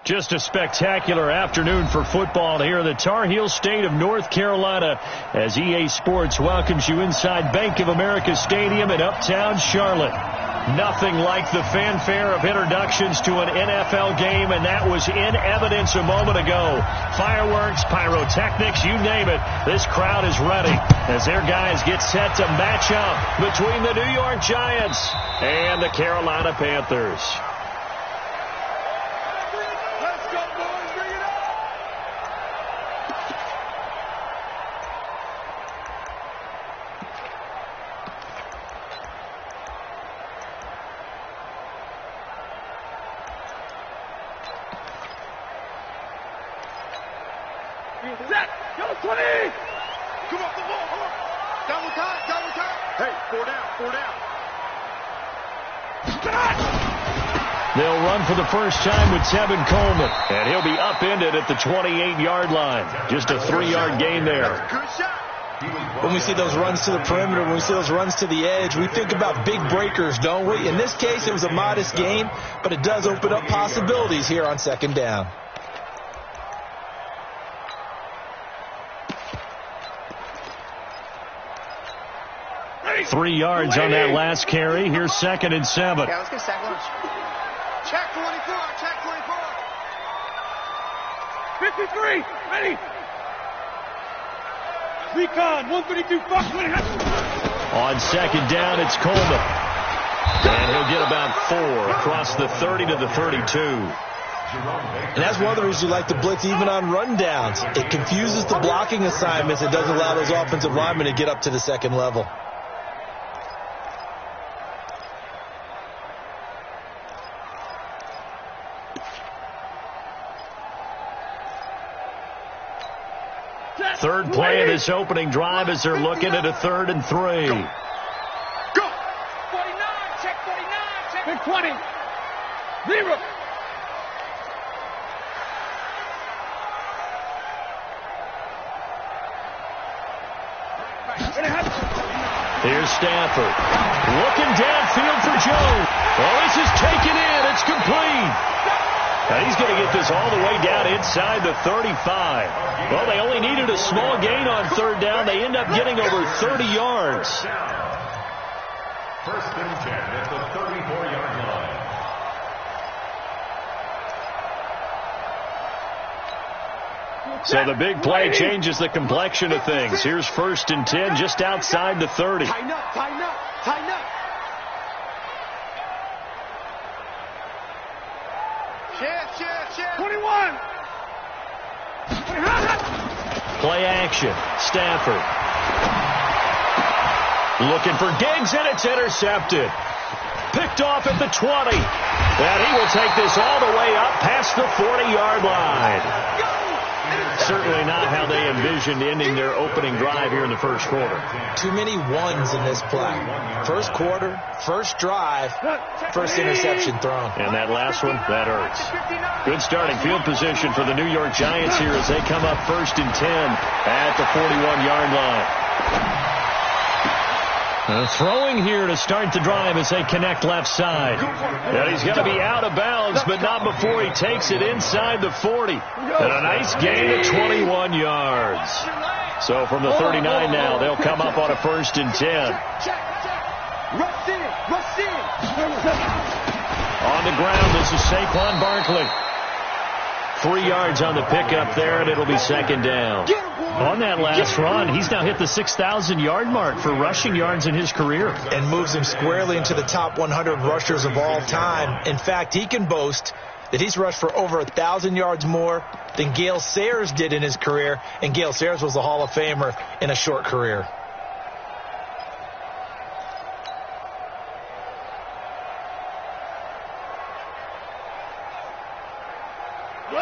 Just a spectacular afternoon for football here in the Tar Heel state of North Carolina as EA Sports welcomes you inside Bank of America Stadium in Uptown Charlotte. Nothing like the fanfare of introductions to an NFL game, and that was in evidence a moment ago. Fireworks, pyrotechnics, you name it. This crowd is ready as their guys get set to match up between the New York Giants and the Carolina Panthers. They'll run for the first time with Tevin Coleman, and he'll be upended at the 28-yard line. Just a 3-yard gain there. When we see those runs to the perimeter, when we see those runs to the edge, we think about big breakers, don't we? In this case, it was a modest gain, but it does open up possibilities here on second down. Three yards on that last carry. Here's 2nd and 7. Yeah, let's get sack lunch. Check 24. Check 24. 53. Ready. Recon. 132. On second down, it's Coleman. And he'll get about 4 across the 30 to the 32. And that's one of the reasons you like to blitz even on rundowns. It confuses the blocking assignments. It doesn't allow those offensive linemen to get up to the second level. Third play of this opening drive as they're looking at a 3rd and 3. Go. 49. Check 49. Check 20. 0. Here's Stafford. Looking downfield for Jones. Oh, this is taken in. It's complete. Now he's going to get this all the way down inside the 35. Well, they only needed a small gain on 3rd down. They end up getting over 30 yards. 1st and 10 at the 34-yard line. So the big play changes the complexion of things. Here's 1st and 10 just outside the 30. Tighten up, tighten up, tighten up. Shift. 21. Play action. Stafford. Looking for Diggs, and it's intercepted. Picked off at the 20. And he will take this all the way up past the 40-yard line. Certainly not how they envisioned ending their opening drive here in the first quarter. Too many ones in this play. First quarter, first drive, first interception thrown. And that last one, that hurts. Good starting field position for the New York Giants here as they come up 1st and 10 at the 41-yard line. Throwing here to start the drive as they connect left side. And he's going to be out of bounds, but not before he takes it inside the 40. And a nice gain of 21 yards. So from the 39 now, they'll come up on a 1st and 10. On the ground, this is Saquon Barkley. 3 yards on the pickup there, and it'll be 2nd down. On that last run, he's now hit the 6,000-yard mark for rushing yards in his career. And moves him squarely into the top 100 rushers of all time. In fact, he can boast that he's rushed for over 1,000 yards more than Gale Sayers did in his career. And Gale Sayers was a Hall of Famer in a short career.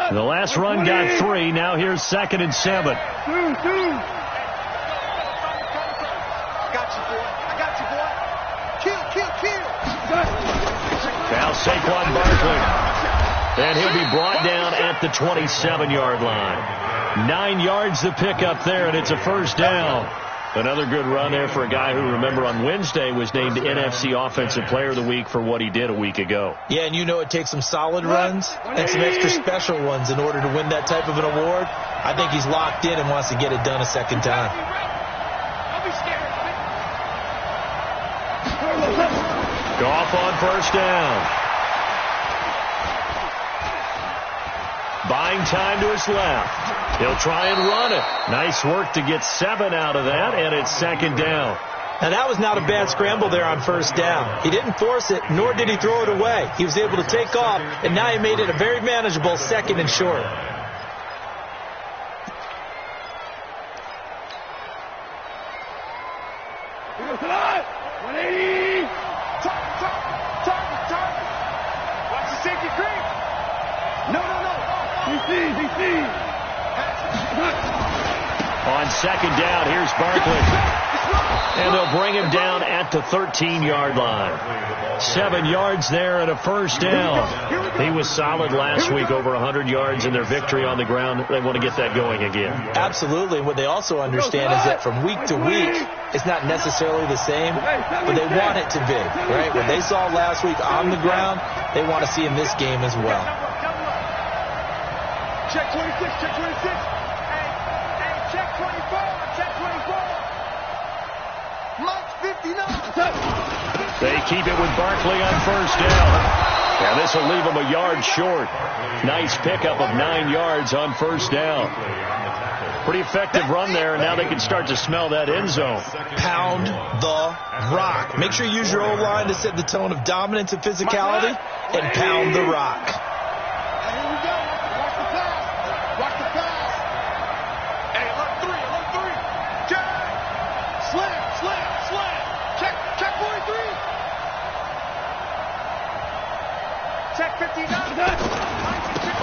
The last run got 3. Now here's 2nd and 7. I got you, boy. Kill. Now Saquon Barkley. And he'll be brought down at the 27-yard line. 9 yards to pick up there, and it's a 1st down. Another good run there for a guy who, remember, on Wednesday was named NFC Offensive Player of the Week for what he did a week ago. Yeah, and you know it takes some solid runs and some extra special ones in order to win that type of an award. I think he's locked in and wants to get it done a second time. Goff on first down. Buying time to his left. He'll try and run it. Nice work to get 7 out of that, and it's second down. Now, that was not a bad scramble there on first down. He didn't force it, nor did he throw it away. He was able to take off, and now he made it a very manageable second and short. Watch the safety creep. No. On second down, here's Barkley. And they'll bring him down at the 13-yard line. 7 yards there and a first down. He was solid last week, over 100 yards in their victory on the ground. They want to get that going again. Absolutely. What they also understand is that from week to week, it's not necessarily the same, but they want it to be, right? What they saw last week on the ground, they want to see in this game as well. Check 26, check 26. Hey, check 24, check 24. Mike 59. They keep it with Barkley on first down. And this will leave them a yard short. Nice pickup of 9 yards on first down. Pretty effective run there, and now they can start to smell that end zone. Pound the rock. Make sure you use your O-line to set the tone of dominance and physicality, and pound the rock. Here we go. Watch the pass. Hey, 11-3. Check. Slam. Check 43. Check 59.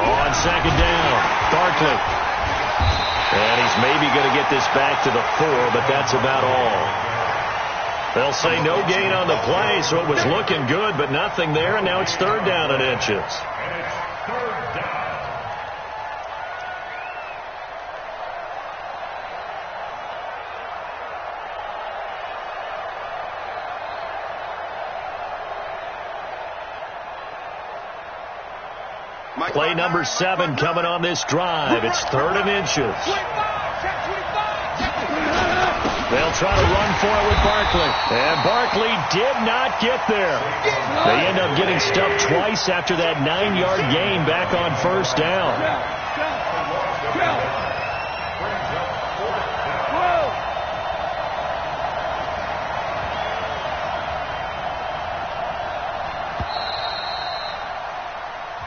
On second down, Barkley. And he's maybe going to get this back to the 4, but that's about all. They'll say no gain on the play, so it was looking good, but nothing there, and now it's third down and inches. Play number 7 coming on this drive. It's third and inches. They'll try to run for it with Barkley. And Barkley did not get there. They end up getting stuffed twice after that 9-yard gain back on first down.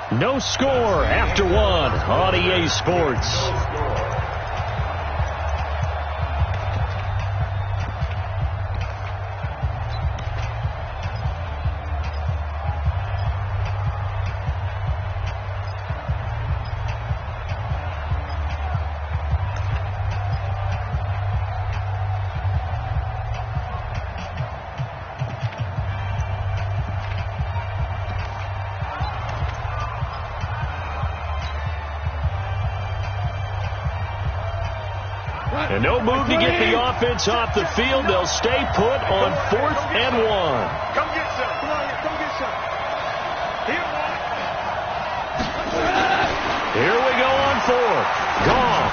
No score after 1 on EA Sports. And no move to get the offense off the field. They'll stay put on 4th and 1. Come get some. Come on here. Come get some. Here we go on 4th. Goff.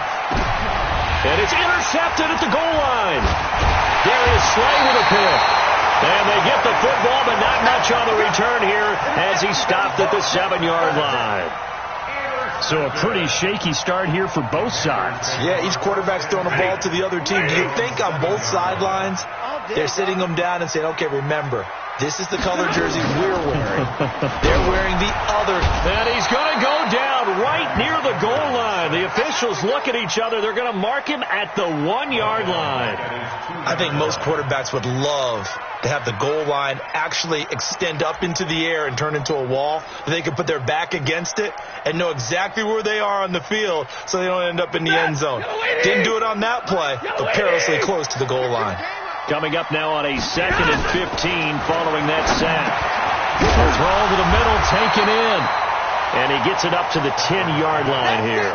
And it's intercepted at the goal line. There is Slay with a pick. And they get the football, but not much on the return here as he stopped at the 7-yard line. So a pretty shaky start here for both sides. Yeah, each quarterback's throwing a ball to the other team. Do you think on both sidelines they're sitting them down and saying, okay, remember, this is the color jersey we're wearing. They're wearing the other. And he's going to go down right near the goal line. The officials look at each other. They're going to mark him at the 1-yard line. I think most quarterbacks would love to have the goal line actually extend up into the air and turn into a wall. They could put their back against it and know exactly where they are on the field so they don't end up in the end zone. Didn't do it on that play, but perilously close to the goal line. Coming up now on a 2nd and 15 following that sack. Throw to the middle, taken in. And he gets it up to the 10-yard line here.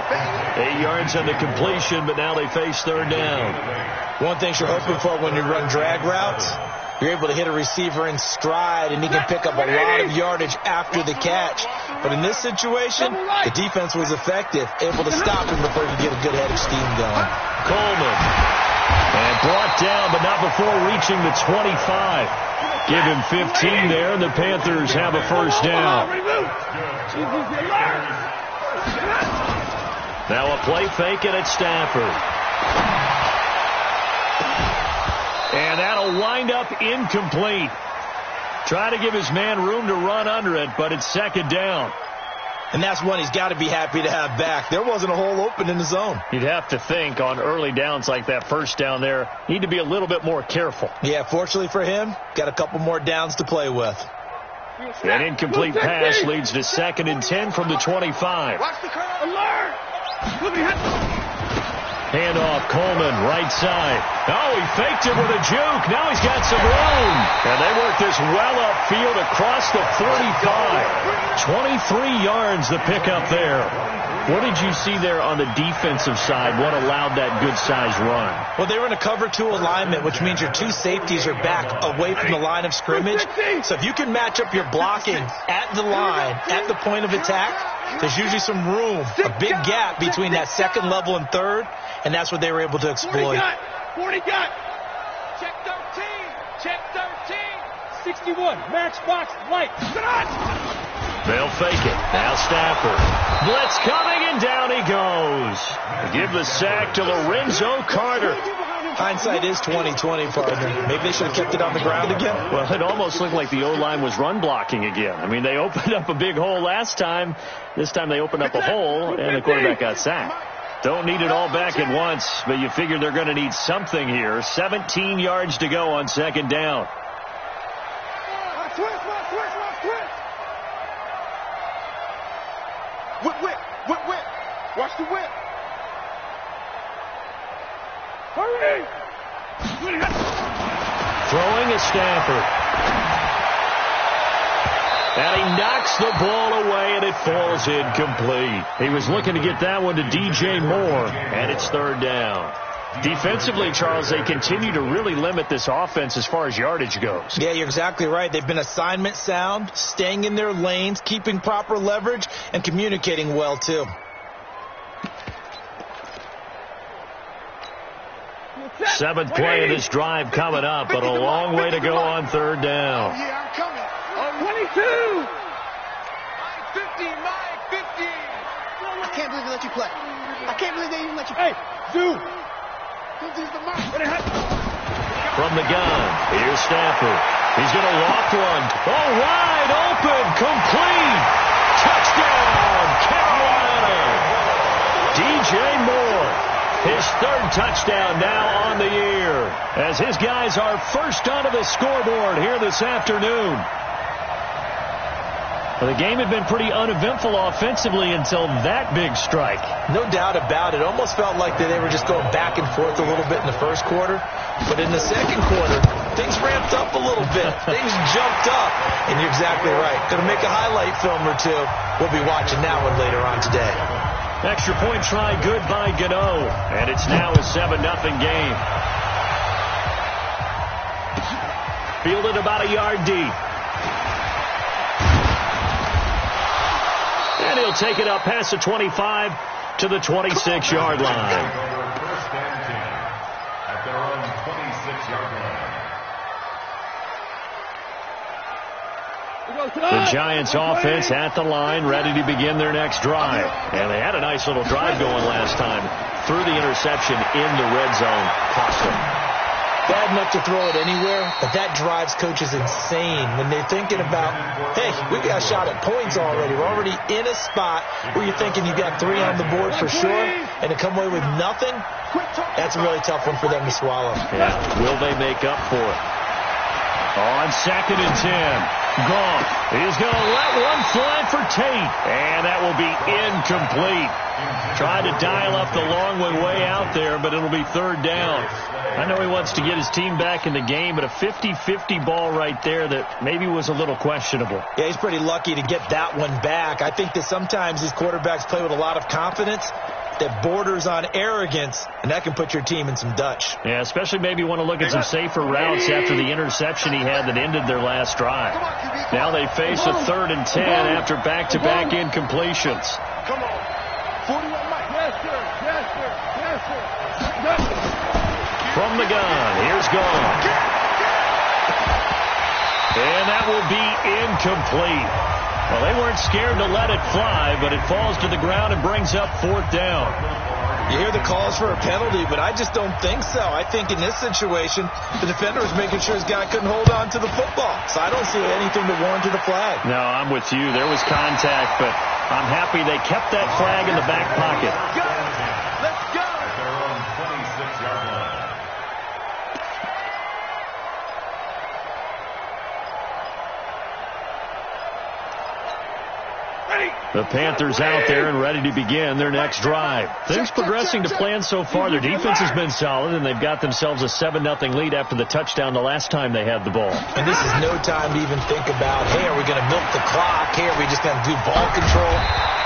8 yards on the completion, but now they face third down. One thing you're hoping for when you run drag routes, you're able to hit a receiver in stride, and he can pick up a lot of yardage after the catch. But in this situation, the defense was effective, able to stop him before he could get a good head of steam going. Coleman. And brought down, but not before reaching the 25. Give him 15 there, and the Panthers have a first down. Now a play fake, and it's Stafford. And that'll wind up incomplete. Try to give his man room to run under it, but it's second down. And that's one he's got to be happy to have back. There wasn't a hole open in the zone. You'd have to think on early downs like that, first down there, need to be a little bit more careful. Yeah, fortunately for him, got a couple more downs to play with. An incomplete pass leads to 2nd and 10 from the 25. Watch the curve. Alert! Handoff, Coleman, right side. Oh, he faked it with a juke. Now he's got some room. And they work this well upfield across the 45. 23 yards the pickup there. What did you see there on the defensive side? What allowed that good-sized run? Well, they were in a cover 2 alignment, which means your 2 safeties are back away from the line of scrimmage. So if you can match up your blocking at the line, at the point of attack, there's usually some room, a big gap between that second level and third, and that's what they were able to exploit. 40 got. Check 13. Check 13. 61. Matchbox light. They'll fake it. Now Stafford. Blitz coming, and down he goes. Give the sack to Lorenzo Carter. Hindsight is 20/20, partner. Maybe they should have kept it on the ground again. Well, it almost looked like the O-line was run blocking again. I mean, they opened up a big hole last time. This time they opened up a hole, and the quarterback got sacked. Don't need it all back at once, but you figure they're going to need something here. 17 yards to go on second down. Whip. Watch the whip. Hurry! Throwing is Stafford. And he knocks the ball away, and it falls incomplete. He was looking to get that one to DJ Moore, and it's third down. Defensively, Charles, they continue to really limit this offense as far as yardage goes. Yeah, you're exactly right. They've been assignment sound, staying in their lanes, keeping proper leverage, and communicating well, too. Seventh play of this drive coming up, but a long way to go on third down. Yeah, I'm coming. 22. 50. I can't believe they let you play. I can't believe they even let you play. Hey, Zoo. From the gun, here's Stafford. He's going to loft one. Oh, wide open, complete. Touchdown, Carolina. DJ Moore. His third touchdown now on the year, as his guys are first onto the scoreboard here this afternoon. Well, the game had been pretty uneventful offensively until that big strike. No doubt about it. Almost felt like they were just going back and forth a little bit in the first quarter. But in the second quarter, things ramped up a little bit. Things jumped up. And you're exactly right. Going to make a highlight film or two. We'll be watching that one later on today. Extra point try good by Gano. And it's now a 7-0 game. Fielded about a yard deep. And he'll take it up past the 25 to the 26-yard line. First and 10 at their own 26-yard line. The Giants offense at the line, ready to begin their next drive. And they had a nice little drive going last time. Threw the interception in the red zone. Cost them. Bad enough to throw it anywhere, but that drives coaches insane when they're thinking about, hey, we got a shot at points already. We're already in a spot where you're thinking you've got 3 on the board for sure, and to come away with nothing, that's a really tough one for them to swallow. Yeah, will they make up for it? On 2nd and 10. Goff is going to let one fly for Tate, and that will be incomplete. Tried to dial up the long one way out there, but it'll be 3rd down. I know he wants to get his team back in the game, but a 50-50 ball right there that maybe was a little questionable. Yeah, he's pretty lucky to get that one back. I think that sometimes these quarterbacks play with a lot of confidence that borders on arrogance, and that can put your team in some Dutch. Yeah, especially maybe want to look at some safer routes after the interception he had that ended their last drive. Now they face a 3rd and 10 after back-to-back incompletions. Come on. 41 Mike. Yes, sir. Yes, sir. Yes, sir. Yes, sir. From the gun, here's Goff. And that will be incomplete. Well, they weren't scared to let it fly, but it falls to the ground and brings up 4th down. You hear the calls for a penalty, but I just don't think so. I think in this situation, the defender was making sure his guy couldn't hold on to the football. So I don't see anything that warranted a flag. No, I'm with you. There was contact, but I'm happy they kept that flag in the back pocket. Let's go. At their own 26-yard line. The Panthers out there and ready to begin their next drive. Things progressing to plan so far. Their defense has been solid, and they've got themselves a 7-0 lead after the touchdown the last time they had the ball. And this is no time to even think about, hey, are we going to milk the clock? Hey, are we just going to do ball control?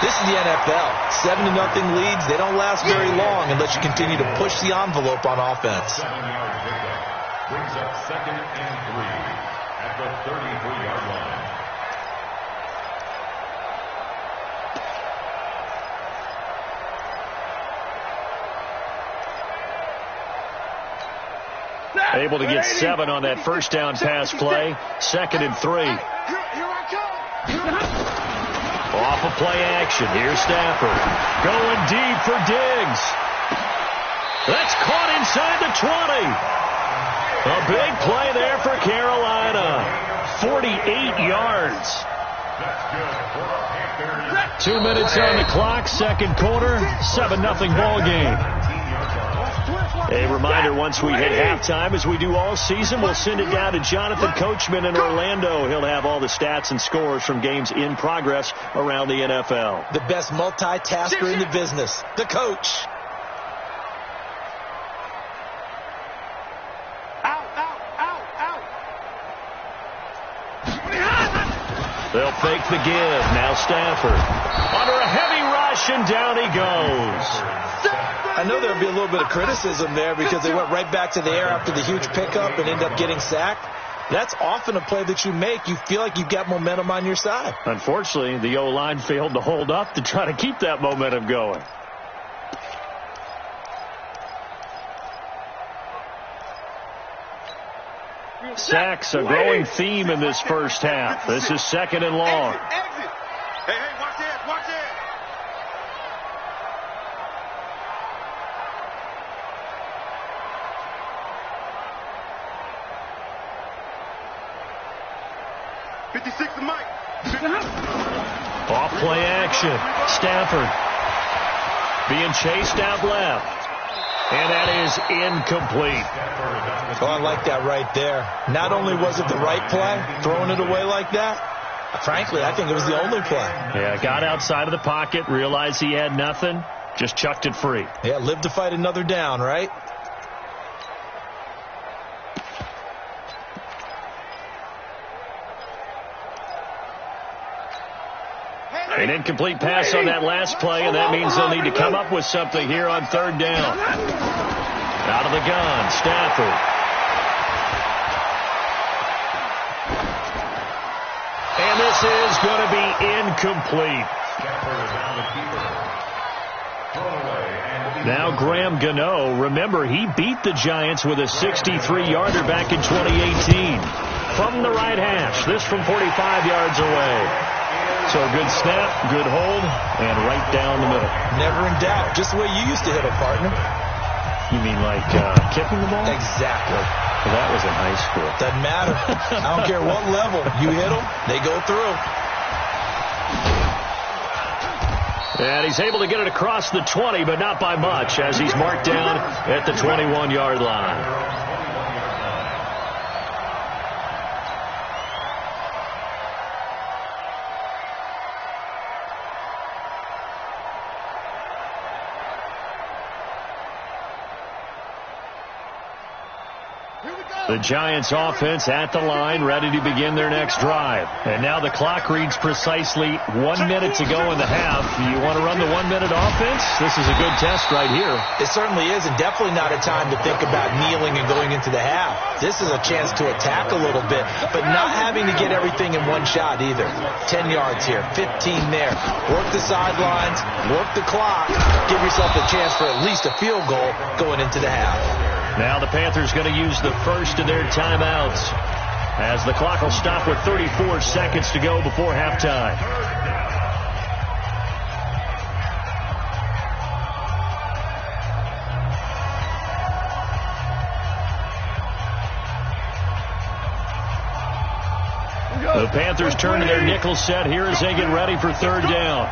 This is the NFL. 7-0 leads, they don't last very long unless you continue to push the envelope on offense. 7-yard pickup brings up 2nd and 3 at the 33-yard line. Able to get 7 on that first down pass play. 2nd and 3. Here I come. Off of play action. Here's Stafford. Going deep for Diggs. That's caught inside the 20. A big play there for Carolina. 48 yards. 2 minutes on the clock. 2nd quarter. 7-0 ball game. A reminder, once we hit halftime, as we do all season, we'll send it down to Jonathan Coachman in Orlando. He'll have all the stats and scores from games in progress around the NFL. The best multitasker in the business, the coach. They'll fake the give. Now Stafford. Under a heavy rush, and down he goes. I know there'll be a little bit of criticism there because they went right back to the air after the huge pickup and ended up getting sacked. That's often a play that you make. You feel like you've got momentum on your side. Unfortunately, the O-line failed to hold up to try to keep that momentum going. Sacks, a growing theme in this first half. This is 2nd and long. Exit. Hey, watch that. Watch that. Off play action. Stafford being chased out left. And that is incomplete. Oh, I like that right there. Not only was it the right play, throwing it away like that, frankly, I think it was the only play. Yeah, got outside of the pocket, realized he had nothing, just chucked it free. Yeah, live to fight another down, right? An incomplete pass on that last play, and that means they'll need to come up with something here on 3rd down. Out of the gun, Stafford. And this is going to be incomplete. Now Graham Gano, remember, he beat the Giants with a 63-yarder back in 2018. From the right hash, this from 45 yards away. So a good snap, good hold, and right down the middle. Never in doubt. Just the way you used to hit a partner. You mean like kicking the ball? Exactly. Well, that was in high school. Doesn't matter. I don't care what level. You hit them, they go through. And he's able to get it across the 20, but not by much, as he's marked down at the 21-yard line. The Giants offense at the line, ready to begin their next drive. And now the clock reads precisely 1 minute to go in the half. You want to run the 1 minute offense? This is a good test right here. It certainly is, and definitely not a time to think about kneeling and going into the half. This is a chance to attack a little bit, but not having to get everything in one shot either. 10 yards here, 15 there. Work the sidelines, work the clock, give yourself a chance for at least a field goal going into the half. Now the Panthers going to use the first of their timeouts as the clock will stop with 34 seconds to go before halftime. The Panthers turn to their nickel set here as they get ready for third down.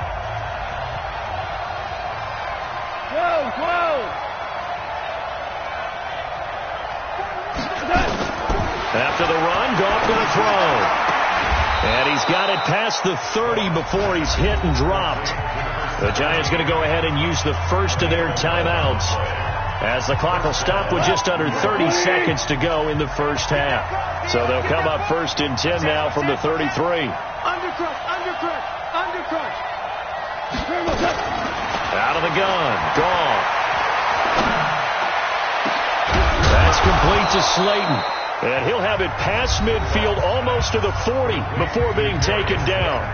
After the run, Goff going to throw. And he's got it past the 30 before he's hit and dropped. The Giants going to go ahead and use the first of their timeouts as the clock will stop with just under 30 seconds to go in the first half. So they'll come up first and 10 now from the 33. Undercrush. Out of the gun. Goff. That's complete to Slayton. And he'll have it past midfield almost to the 40 before being taken down.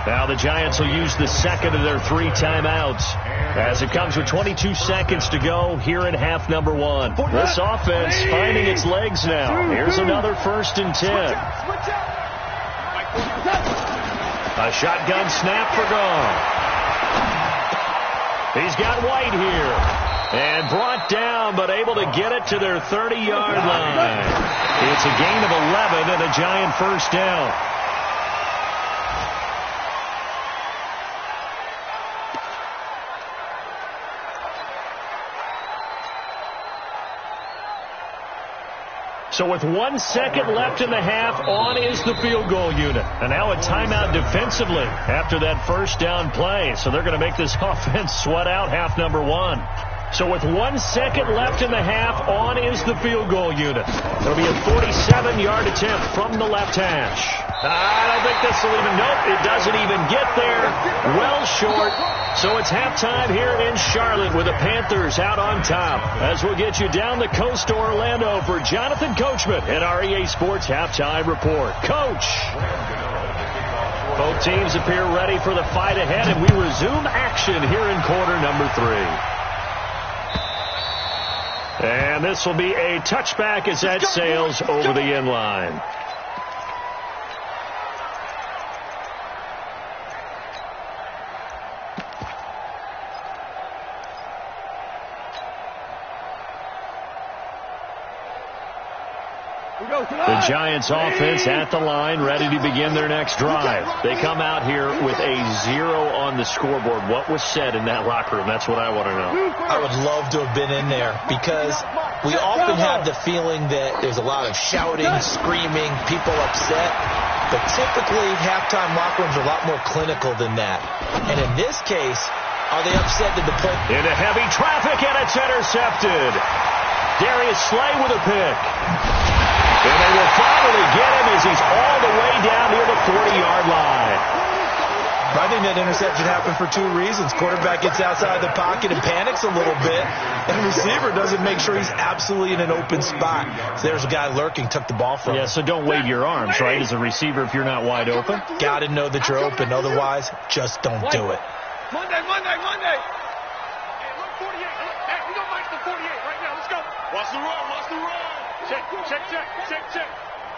Now the Giants will use the second of their 3 timeouts as it comes with 22 seconds to go here in half number 1. This offense finding its legs now. Here's another first and 10. A shotgun snap for Goff. He's got White here. And brought down, but able to get it to their 30-yard line. It's a gain of 11 and a Giant first down. So with 1 second left in the half, on is the field goal unit. And now a timeout defensively after that first down play. So they're going to make this offense sweat out half number 1. So with 1 second left in the half, on is the field goal unit. It'll be a 47-yard attempt from the left hash. I don't think this will even, nope, it doesn't even get there. Well short. So it's halftime here in Charlotte with the Panthers out on top. As we'll get you down the coast to Orlando for Jonathan Coachman at our EA Sports Halftime Report. Coach. Both teams appear ready for the fight ahead, and we resume action here in quarter number 3. And this will be a touchback as that sails over the end line. The Giants offense at the line, ready to begin their next drive. They come out here with a 0 on the scoreboard. What was said in that locker room? That's what I want to know. I would love to have been in there because we often have the feeling that there's a lot of shouting, screaming, people upset. But typically, halftime locker rooms are a lot more clinical than that. And in this case, are they upset that the play... Into heavy traffic, and it's intercepted. Darius Slay with a pick. And they will finally get him as he's all the way down near the 40-yard line. I think that interception happened for 2 reasons. Quarterback gets outside the pocket and panics a little bit, and the receiver doesn't make sure he's absolutely in an open spot. So there's a guy lurking, took the ball from him. Yeah, so don't wave your arms, right, as a receiver if you're not wide open. Got to know that you're open. Otherwise, just don't do it. Monday. Hey, look, 48. Hey, we don't like the 48 right now. Let's go. Watch the run. Check.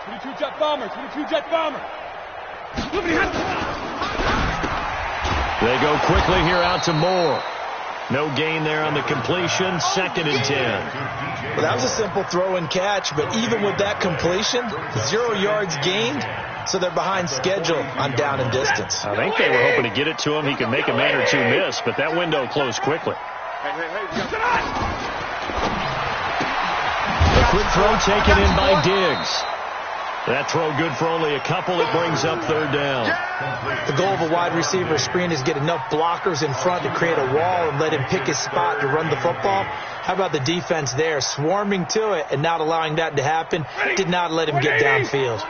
22 jet bomber. They go quickly here out to Moore. No gain there on the completion. 2nd and 10. Well, that was a simple throw and catch, but even with that completion, 0 yards gained, so they're behind schedule on down and distance. I think they were hoping to get it to him. He could make a man or 2 miss, but that window closed quickly. A quick throw taken in by Diggs. That throw good for only a couple. It brings up third down. The goal of a wide receiver screen is get enough blockers in front to create a wall and let him pick his spot to run the football. How about the defense there, swarming to it and not allowing that to happen? Did not let him get downfield.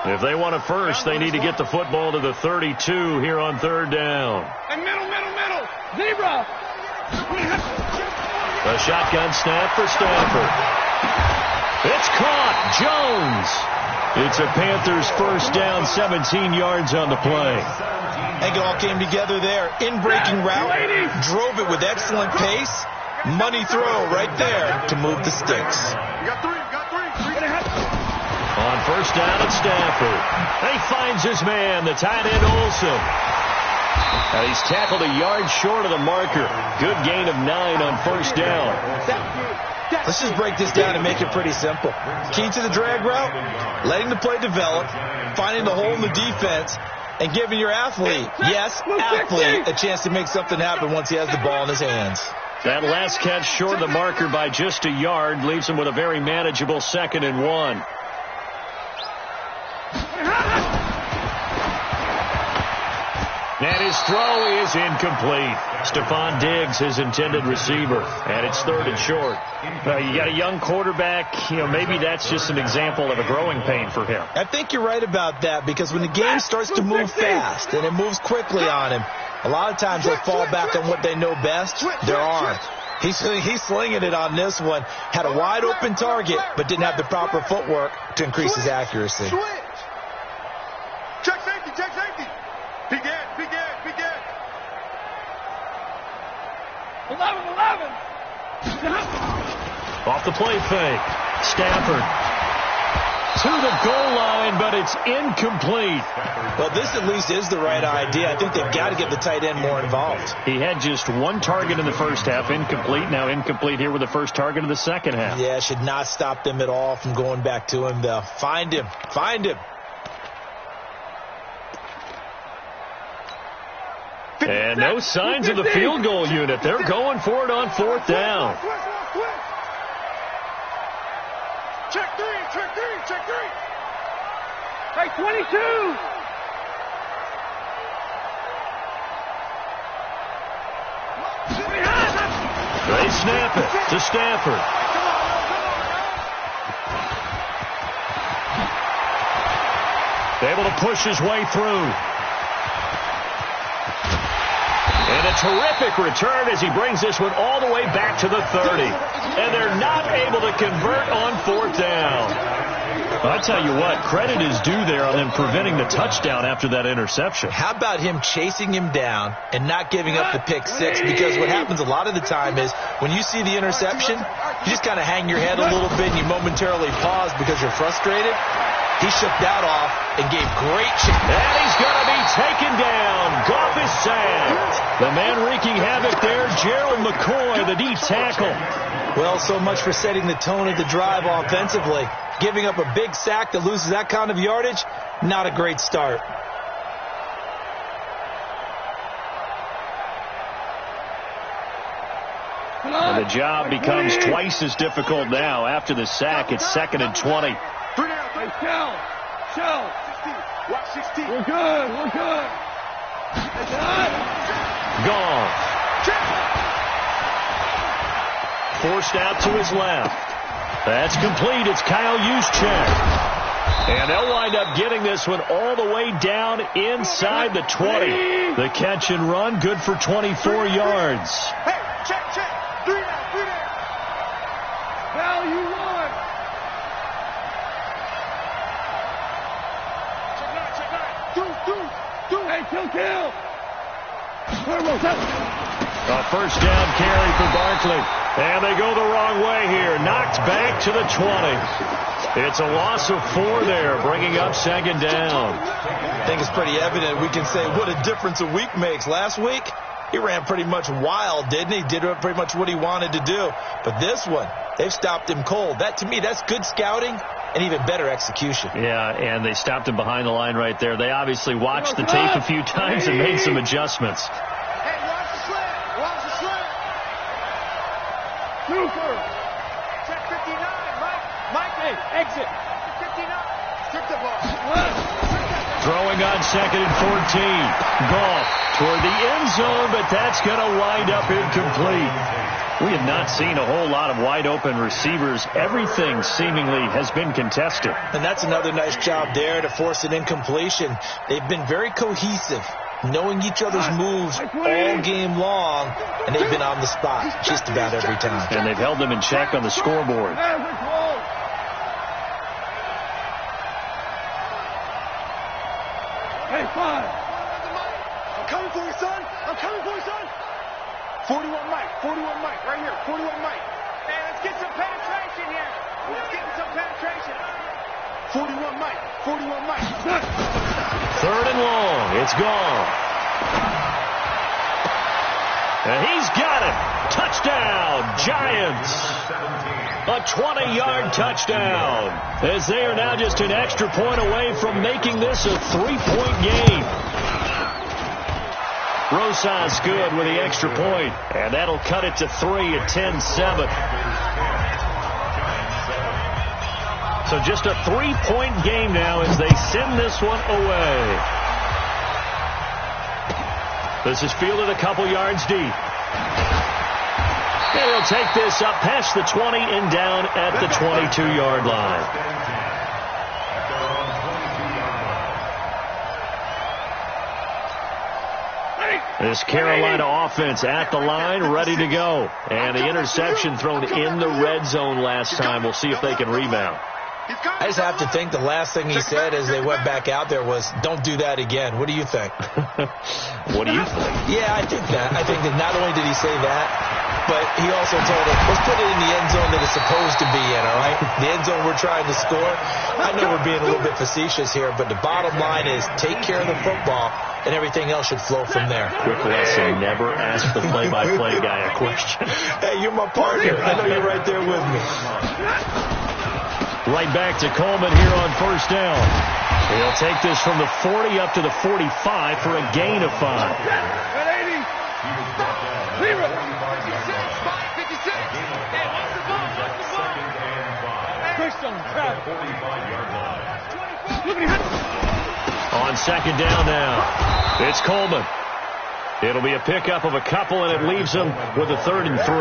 If they want a first, they need to get the football to the 32 here on third down. And middle. Zebra. A shotgun snap for Stafford. It's caught. Jones. It's a Panthers first down, 17 yards on the play. I think it all came together there. In-breaking route, drove it with excellent pace. Money throw right there to move the sticks. You got three. On first down at Stafford. He finds his man, the tight end Olsen. Now he's tackled a yard short of the marker. Good gain of 9 on first down. Let's just break this down and make it pretty simple. Key to the drag route, letting the play develop, finding the hole in the defense, and giving your athlete, a chance to make something happen once he has the ball in his hands. That last catch short of the marker by just a yard leaves him with a very manageable 2nd and 1. And his throw is incomplete. Stephon Diggs, his intended receiver. And it's 3rd and short. You got a young quarterback. Maybe that's just an example of a growing pain for him. I think you're right about that, because when the game starts to move fast and it moves quickly on him, a lot of times they fall back on what they know best, their arm. He's slinging it on this one. Had a wide open target, but didn't have the proper footwork to increase his accuracy. Check safety. Peek in. 11. Off the play fake. Stafford to the goal line, but it's incomplete. Well, this at least is the right idea. I think they've got to get the tight end more involved. He had just 1 target in the first half, incomplete. Now incomplete here with the first target of the second half. Yeah, should not stop them at all from going back to him, though. Find him. And no signs of the field goal unit. They're going for it on 4th down. Check three. Hey, 22. They snap it to Stafford. Able to push his way through. And a terrific return as he brings this one all the way back to the 30. And they're not able to convert on 4th down. I'll tell you what, credit is due there on them preventing the touchdown after that interception. How about him chasing him down and not giving up the pick six? Because what happens a lot of the time is when you see the interception, you just kind of hang your head a little bit and you momentarily pause because you're frustrated. He shook that off and gave great chase. And he's going to be taken down. Goff is sacked. The man wreaking havoc there, Gerald McCoy, the D tackle. Well, so much for setting the tone of the drive offensively. Giving up a big sack that loses that kind of yardage, not a great start. And the job becomes twice as difficult now. After the sack, it's 2nd and 20. Shell. Watch 16. We're good. Gone. Forced out to his left. That's complete. It's Kyle Juszczyk. And they'll wind up getting this one all the way down inside the 20. The catch and run, good for 24 yards. Hey, check. 3 down. Value 1. Hey, kill. A first down carry for Barkley. And they go the wrong way here. Knocked back to the 20. It's a loss of 4 there, bringing up 2nd down. I think it's pretty evident. We can say what a difference a week makes. Last week, he ran pretty much wild, didn't he? Did pretty much what he wanted to do. But this one, they've stopped him cold. That, to me, that's good scouting and even better execution. Yeah, and they stopped him behind the line right there. They obviously watched the tape a few times and made some adjustments. Hey, watch the slant. Super. Check 59, Mike. Hey, exit. 59. Strip the ball. Throwing on 2nd and 14. Goff toward the end zone, but that's going to wind up incomplete. We have not seen a whole lot of wide-open receivers. Everything seemingly has been contested. And that's another nice job there to force an incompletion. They've been very cohesive, knowing each other's moves all game long, and they've been on the spot just about every time. And they've held them in check on the scoreboard. Hey, 5. I'm coming for you, son. I'm coming for you, son. 41 Mike, right here, 41 Mike. Hey, let's get some penetration here. Let's get some penetration. 41 Mike. 3rd and long. It's gone. And he's got it. Touchdown, Giants. A 20-yard touchdown. As they are now just an extra point away from making this a 3-point game. Rosas good with the extra point, and that'll cut it to 3 at 10-7. So just a 3-point game now as they send this one away. This is fielded a couple yards deep. And he'll take this up past the 20 and down at the 22-yard line. This Carolina offense at the line, ready to go. And the interception thrown in the red zone last time. We'll see if they can rebound. I just have to think the last thing he said as they went back out there was, don't do that again. What do you think? What do you think? Yeah, I think that. I think that not only did he say that, but he also told us, let's put it in the end zone that it's supposed to be in, all right? The end zone we're trying to score. I know we're being a little bit facetious here, but the bottom line is take care of the football, and everything else should flow from there. Quick lesson, never ask the play-by-play guy a question. Hey, you're my partner. I know you're right there with me. Right back to Coleman here on 1st down. He'll take this from the 40 up to the 45 for a gain of 5. 180. 0. 56. Hey, what's the ball? Christian, trap. On 2nd down now, it's Coleman. It'll be a pickup of a couple, and it leaves him with a 3rd and 3.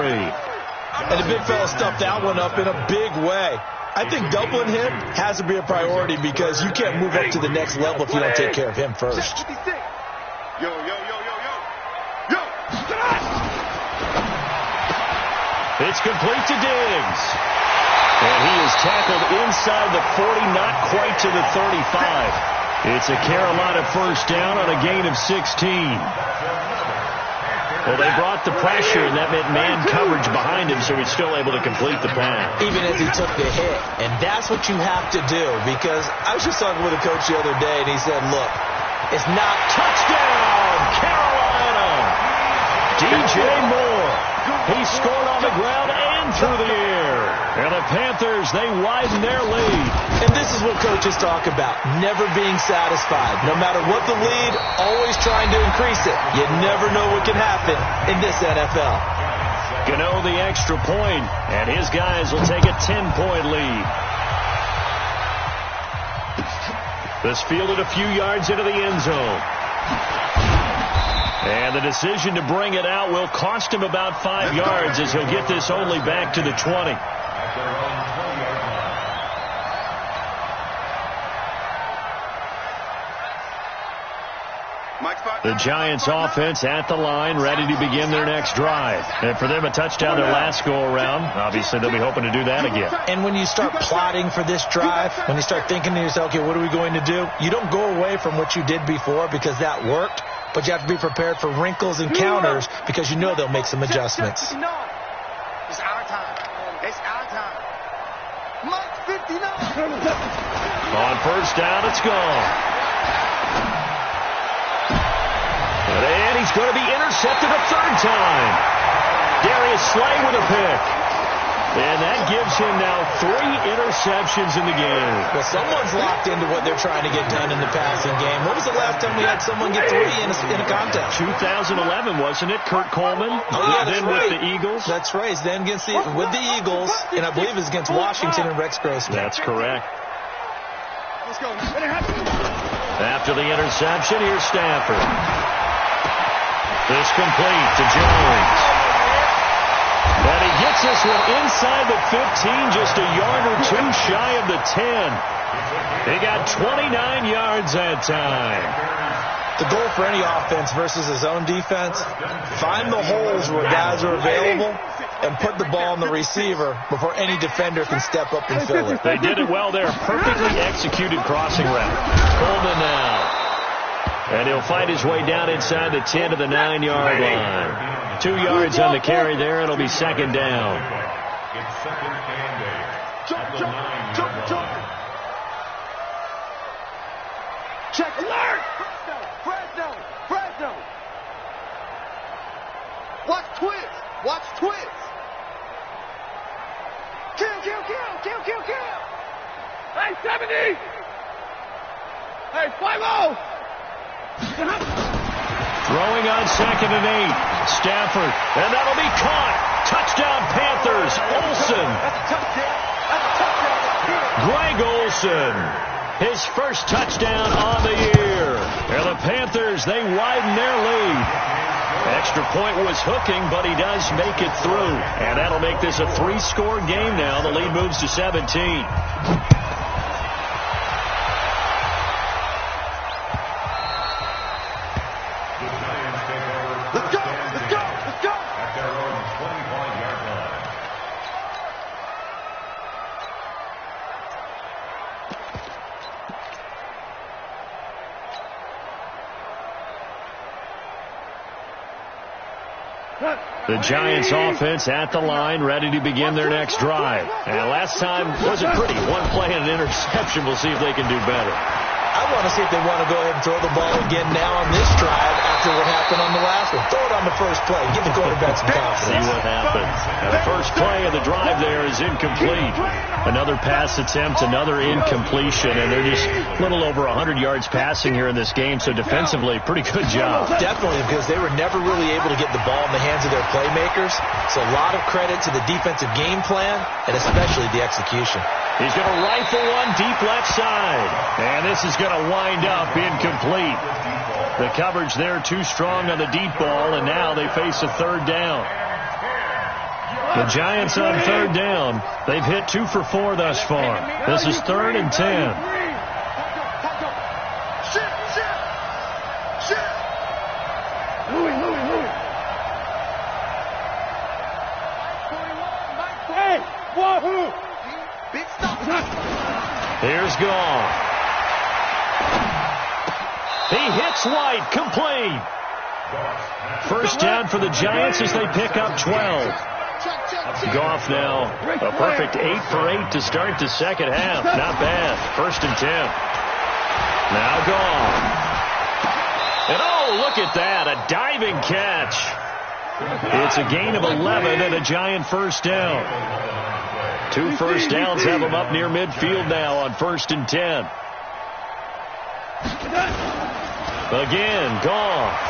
And the big fella stuffed that one up in a big way. I think doubling him has to be a priority because you can't move up to the next level if you don't take care of him first. Yo. It's complete to Diggs. And he is tackled inside the 40, not quite to the 35. It's a Carolina 1st down on a gain of 16. Well, they brought the pressure, and that meant man coverage behind him, so he's still able to complete the pass. Even as he took the hit. And that's what you have to do, because I was just talking with a coach the other day, and he said, look, it's not touchdown, Carolina. DJ Moore. He scored on the ground and through the air. And the Panthers, they widen their lead. And this is what coaches talk about, never being satisfied. No matter what the lead, always trying to increase it. You never know what can happen in this NFL. Gano the extra point, and his guys will take a 10-point lead. This fielded a few yards into the end zone. And the decision to bring it out will cost him about 5 yards as he'll get this only back to the 20. The Giants offense at the line, ready to begin their next drive. And for them, a touchdown their last go-around. Obviously, they'll be hoping to do that again. And when you start plotting for this drive, when you start thinking to yourself, okay, what are we going to do? You don't go away from what you did before because that worked, but you have to be prepared for wrinkles and counters because you know they'll make some adjustments. It's our time. It's our time. Mike 59. On 1st down, it's gone. And he's going to be intercepted a 3rd time. Darius Slay with a pick. And that gives him now 3 interceptions in the game. Well, someone's locked into what they're trying to get done in the passing game. When was the last time we had someone get 3 in a contest? 2011, wasn't it? Kurt Coleman. Oh, yeah, that's then right. with the Eagles. That's right. Then against with the Eagles, and I believe it's against Washington and Rex Grossman. That's correct. Let's go. After the interception, here's Stafford. This complete to Jones. And he gets this one inside the 15, just a yard or two shy of the 10. He got 29 yards that time. The goal for any offense versus his own defense, find the holes where guys are available and put the ball on the receiver before any defender can step up and fill it. They did it well there. Perfectly executed crossing route. Coleman now. And he'll fight his way down inside the 10 to the 9-yard line. 2 yards on the carry there. It'll be second down. It's second and 8. Jump. Check alert. Fresno. Watch twist. Kill. Hey, 70! Hey, 5-0! Throwing on second and 8. Stafford. And that'll be caught. Touchdown Panthers. Olsen. Greg Olsen. His first touchdown on the year. And the Panthers, they widen their lead. Extra point was hooking, but he does make it through. And that'll make this a 3-score game now. The lead moves to 17. The Giants offense at the line, ready to begin their next drive. And last time wasn't pretty. One play and an interception. We'll see if they can do better. I want to see if they want to go ahead and throw the ball again now on this drive after what happened on the last one. Throw it on the first play. Give the quarterback some confidence. See what happens. And the first play of the drive there is incomplete. Another pass attempt, another incompletion, and they're just a little over 100 yards passing here in this game, so defensively, pretty good job. Definitely, because they were never really able to get the ball in the hands of their playmakers, so a lot of credit to the defensive game plan and especially the execution. He's going to rifle one deep left side, and this is going to wind up incomplete. The coverage there too strong on the deep ball, and now they face a third down. The Giants on third down. They've hit 2 for 4 thus far. This is 3rd and 10. Louis. Hey, wahoo! Big stop. Here's Gall. He hits White, complete. First down for the Giants as they pick up 12. Goff now, a perfect 8 for 8 to start the second half. Not bad. 1st and 10. Now Goff. And oh, look at that, a diving catch. It's a gain of 11 and a Giant first down. 2 first downs have them up near midfield now on 1st and 10. Again, Goff.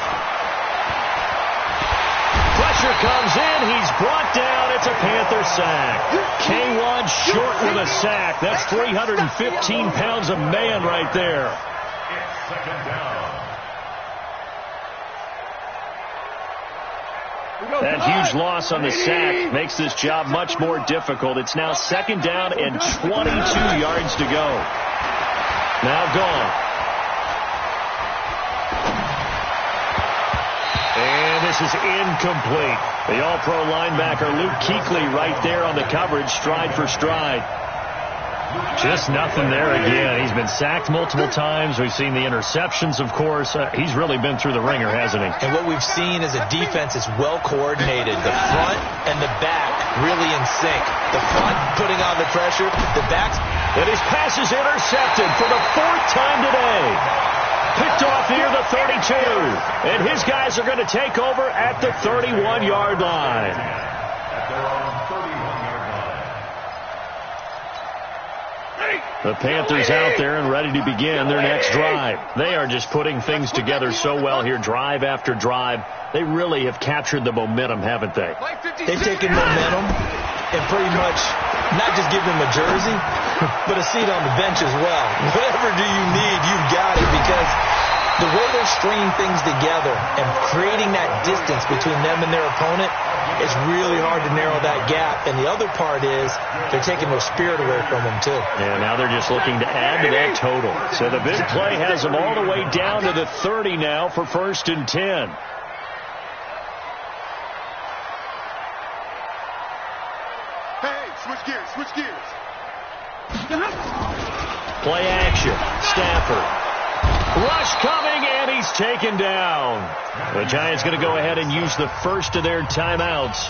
Pressure comes in. He's brought down. It's a Panther sack. K1 short with a sack. That's 315 pounds of man right there. It's second down. That huge loss on the sack makes this job much more difficult. It's now 2nd down and 22 yards to go. Now Goff. And this is incomplete. The all-pro linebacker Luke Kuechly right there on the coverage, stride for stride. Just nothing there again. He's been sacked multiple times. We've seen the interceptions, of course. He's really been through the ringer, hasn't he? And what we've seen is a defense is well coordinated. The front and the back really in sync. The front putting on the pressure. The back. And his pass is intercepted for the 4th time today. Picked off near the 32. And his guys are going to take over at the 31-yard line. At their own 31-yard line. The Panthers out there and ready to begin their next drive. They are just putting things together so well here, drive after drive. They really have captured the momentum, haven't they? They've taken momentum and pretty much not just give him a jersey, but a seat on the bench as well. Whatever do you need, you've got it, because the way they're stringing things together and creating that distance between them and their opponent, it's really hard to narrow that gap. And the other part is they're taking their spirit away from them, too. And now they're just looking to add to that total. So the big play has them all the way down to the 30 now for 1st and 10. Hey, switch gears, switch gears. Play action. Stafford. Rush coming, and he's taken down. The Giants going to go ahead and use the first of their timeouts.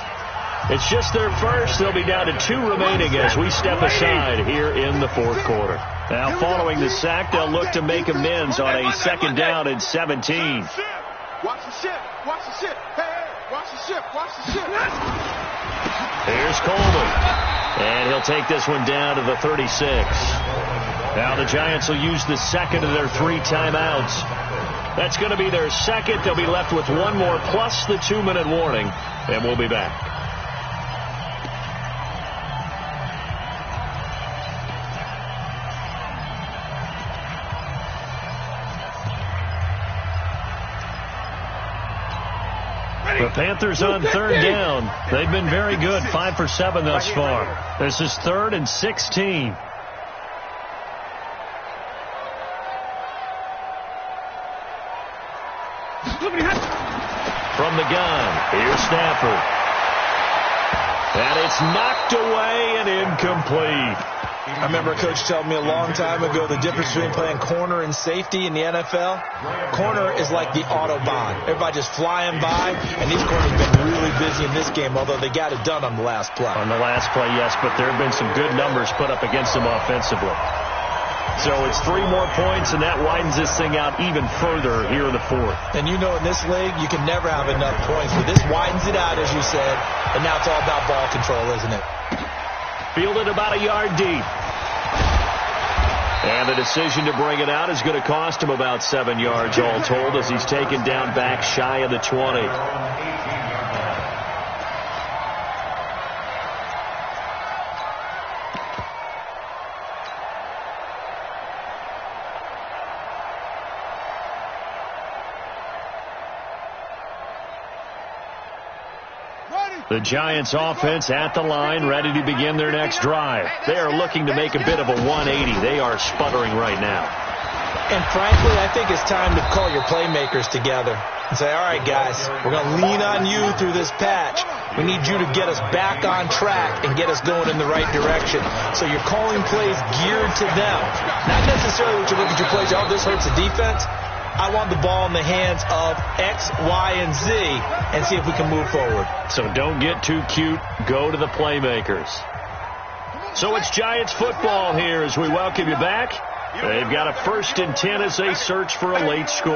It's just their first. They'll be down to 2 remaining as we step aside here in the 4th quarter. Now, following the sack, they'll look to make amends on a 2nd down and 17. Watch the ship, watch the ship. Hey, watch the ship, watch the ship. Here's Coleman, and he'll take this one down to the 36. Now the Giants will use the 2nd of their 3 timeouts. That's going to be their 2nd. They'll be left with 1 more plus the 2-minute warning, and we'll be back. The Panthers on 3rd down. They've been very good, 5 for 7 thus far. This is 3rd and 16. From the gun, here's Stafford. And it's knocked away and incomplete. I remember a coach telling me a long time ago the difference between playing corner and safety in the NFL. Corner is like the Autobahn. Everybody just flying by, and these corners have been really busy in this game, although they got it done on the last play. On the last play, yes, but there have been some good numbers put up against them offensively. So it's 3 more points, and that widens this thing out even further here in the 4th. And you know in this league, you can never have enough points, but this widens it out, as you said, and now it's all about ball control, isn't it? Fielded about a yard deep. And the decision to bring it out is going to cost him about 7 yards all told as he's taken down back shy of the 20. The Giants offense at the line, ready to begin their next drive. They are looking to make a bit of a 180. They are sputtering right now. And frankly, I think it's time to call your playmakers together and say, all right, guys, we're going to lean on you through this patch. We need you to get us back on track and get us going in the right direction. So you're calling plays geared to them. Not necessarily what you look at your plays, oh, this hurts the defense. I want the ball in the hands of X, Y, and Z and see if we can move forward. So don't get too cute. Go to the playmakers. So it's Giants football here as we welcome you back. They've got a 1st and 10 as they search for a late score.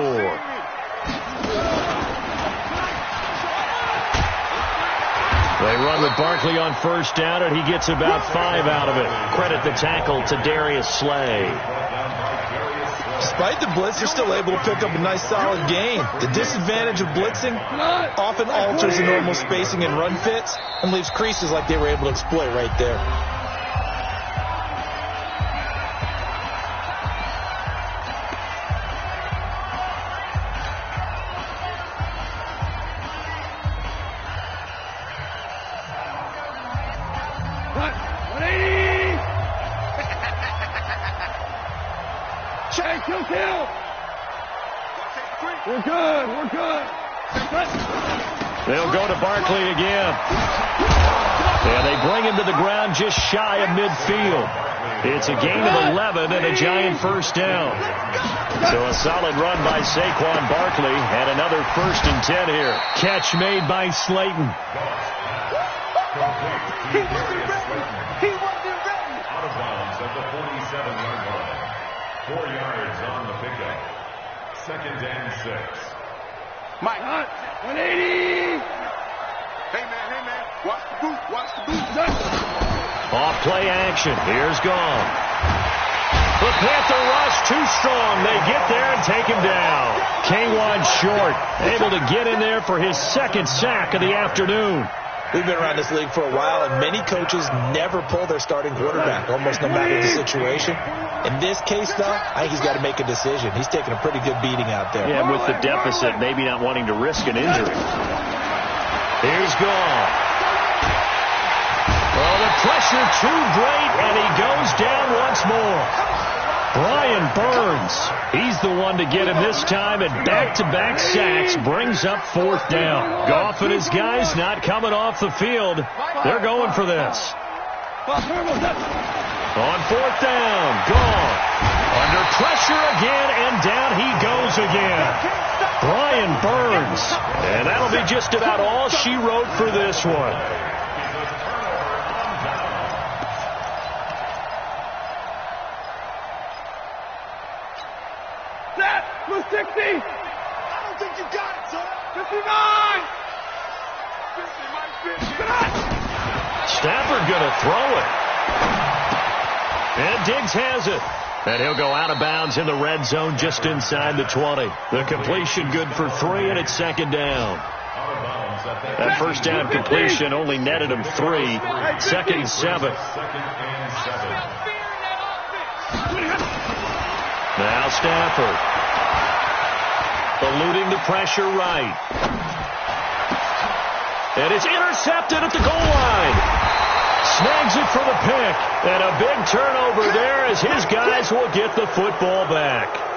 They run with Barkley on 1st down, and he gets about 5 out of it. Credit the tackle to Darius Slay. Despite the blitz, they're still able to pick up a nice solid gain. The disadvantage of blitzing often alters the normal spacing and run fits and leaves creases like they were able to exploit right there. We're good. We're good. They'll go to Barkley again. And they bring him to the ground just shy of midfield. It's a gain of 11 and a Giant 1st down. So a solid run by Saquon Barkley and another 1st and 10 here. Catch made by Slayton. He wasn't ready. Out of bounds at the 47-yard line. 4 yards on the pickup. 2nd and 6. Mike. 180. Hey, man. Watch the boot. Watch the boot. Off play action. Here's Gone. The Panther rush too strong. They get there and take him down. K'Wan Short able to get in there for his 2nd sack of the afternoon. We've been around this league for a while, and many coaches never pull their starting quarterback, almost no matter the situation. In this case, though, I think he's got to make a decision. He's taking a pretty good beating out there. Yeah, with the deficit, maybe not wanting to risk an injury. Here's Gall. Oh, the pressure too great, and he goes down once more. Brian Burns, he's the one to get him this time, and back-to-back sacks brings up 4th down. Goff and his guys not coming off the field. They're going for this. On 4th down, Goff under pressure again, and down he goes again. Brian Burns, and that'll be just about all she wrote for this one. Plus 60. I don't think you got it, son. 59. 50, Stafford gonna throw it. And Diggs has it. And he'll go out of bounds in the red zone just inside the 20. The completion good for 3, and it's 2nd down. That first down completion only netted him 3. 2nd and 7. Now Stafford. Eluding the pressure right. And it's intercepted at the goal line. Snags it for the pick. And a big turnover there as his guys will get the football back.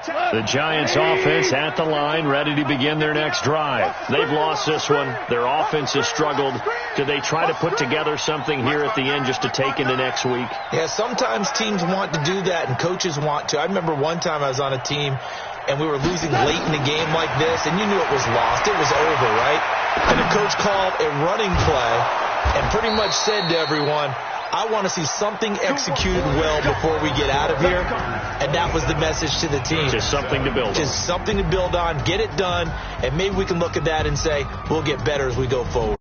The Giants offense at the line, ready to begin their next drive. They've lost this one. Their offense has struggled. Do they try to put together something here at the end just to take into next week? Yeah, sometimes teams want to do that and coaches want to. I remember one time I was on a team and we were losing late in the game like this, and you knew it was lost. It was over, right? And the coach called a running play and pretty much said to everyone, I want to see something executed well before we get out of here. And that was the message to the team. Just something to build on. Just something to build on, get it done, and maybe we can look at that and say, we'll get better as we go forward.